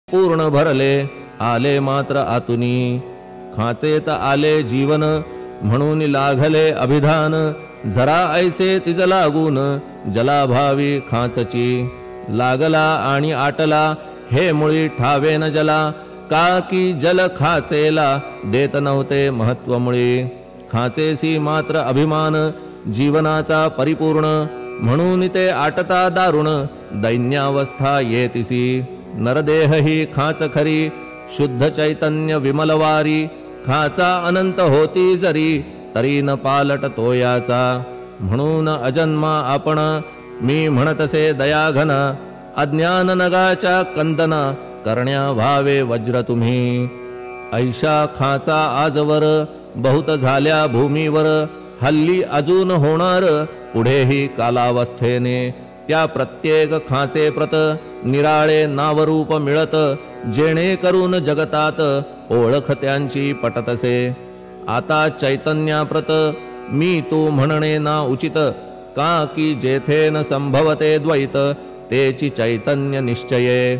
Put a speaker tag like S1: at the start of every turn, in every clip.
S1: पूर्ण भरले आले मात्र आतुनी खाचेत आले जीवन म्हणून लागले अभिधान जरा ऐसे तिज लागून जलाभावी खाचची लागला आणि आटला हे मुळी ठावे न जला का की जल खाचेला देत नव्हते महत्व मुळी खाचेसी मात्र अभिमान जीवनाचा परिपूर्ण म्हणून ते आटता दारुण दैन्यावस्था येतिसी नरदेह ही खाच खरी शुद्ध चैतन्य विमलवारी खाचा अनंत होती जरी तरी न पालट तोयाचा म्हणून अजन्मा आपण मी म्हणतसे दयाघन अज्ञान नगाच्या कंदन करण्या व्हावे वज्र तुम्ही ऐशा खाचा आजवर बहुत झाल्या भूमीवर हल्ली अजून होणार पुढेही कालावस्थेने त्या प्रत्येक खाचे प्रत निराळे नावरूप मिळत जेणे करून जगतात ओळख त्यांची पटतसे आता चैतन्याप्रत मी तू म्हणणे ना उचित का की जेथे न संभवते द्वैत तेची चैतन्य निश्चये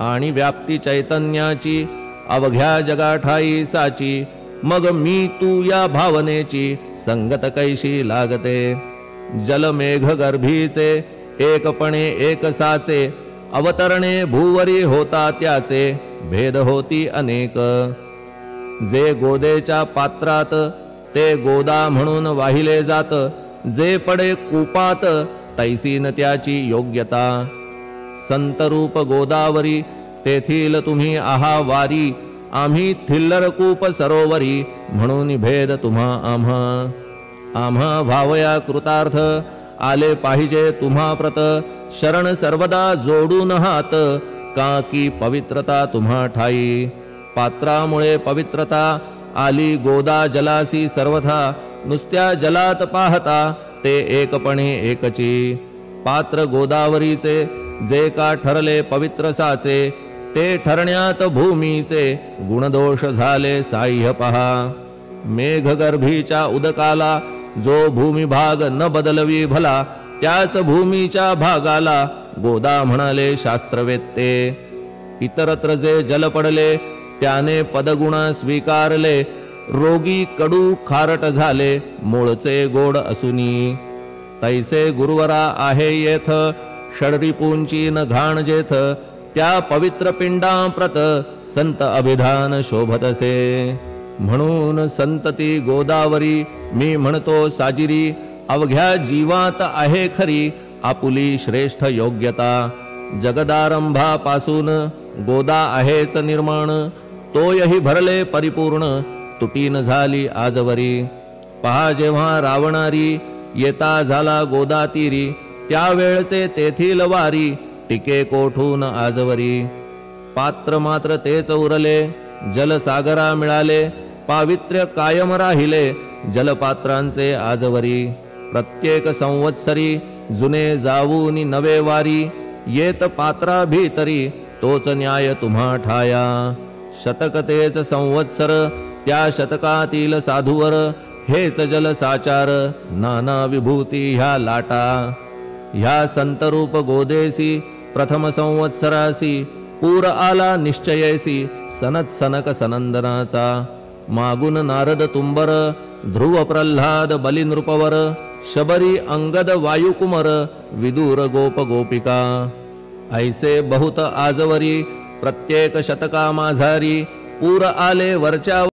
S1: आणि व्याप्ती चैतन्याची अवघ्या जगाठाई साची मग मी तू या भावनेची संगत कैशी लागते जलमेघ गर्भीचे एकपणे एक साचे अवतरणे भूवरी होता त्याचे भेद होती अनेक जे गोदेच्या पात्रात ते गोदा म्हणून वाहिले जात जे पडे कूपात तैसीन त्याची योग्यता संतरूप गोदावरी तेथील तुम्ही आहा वारी आम्ही थिल्लर कूप सरोवरी म्हणून भेद तुम्हा आम्हा भावया कृतार्थ आले पाहिजे तुम्हा प्रत शरण सर्वदा जोडून हात का की पवित्रता तुम्हा ठाई पात्रामुळे पवित्रता आली गोदा जलासी सर्वथा नुसत्या जलात पाहता ते एकपणे एकची पात्र गोदावरीचे जे का ठरले पवित्र साचे ते ठरण्यात भूमीचे गुणदोष झाले साह्य पहा मेघगर्भीच्या उदकाला जो भूमिभाग न बदलवी भला त्याच भूमीच्या भागाला गोदा म्हणाले शास्त्रवेत्ते इतरत्र जे जल पडले त्याने पदगुण स्वीकारले रोगी कडू खारट झाले मूळचे गोड असुनी तैसे गुरुवरा आहे येथ षडरिपूंची न घाण जेथ त्या पवित्र पिंडाप्रत संत अभिधान शोभतसे म्हणून संतती गोदावरी मी म्हणतो साजिरी अवघ्या जीवात आहे खरी आपुली श्रेष्ठ योग्यता जगदारंभापासून गोदा आहेच निर्माण तोयही भरले परिपूर्ण तुटीन झाली आजवरी पहा जेव्हा रावणारी येता झाला गोदातीरी त्यावेळचे तेथील वारी टिके कोठून आजवरी पात्र मात्र तेच उरले जलसागरा मिळाले पावित्र्य कायम राहिले जलपात्रांचे आजवरी प्रत्येक संवत्सरी जुने जाऊनी नवे वारी येत पात्रा भीतरी तोच न्याय तुम्हा ठाया शतक तेच संवत्सर त्या शतकातील साधूवर हेच जल साचार नाना विभूती ह्या लाटा ह्या संतरूप गोदेसी प्रथम संवत्सरासी पूर आला निश्चयेसी सनत सनक सनंदनाचा मागुन नारद तुंबर ध्रुव प्रल्हाद बलिनृपवर शबरी अंगद वायुकुमर विदूर गोप गोपिका ऐसे बहुत आजवरी प्रत्येक शतका माझारी पूर आले वरच्या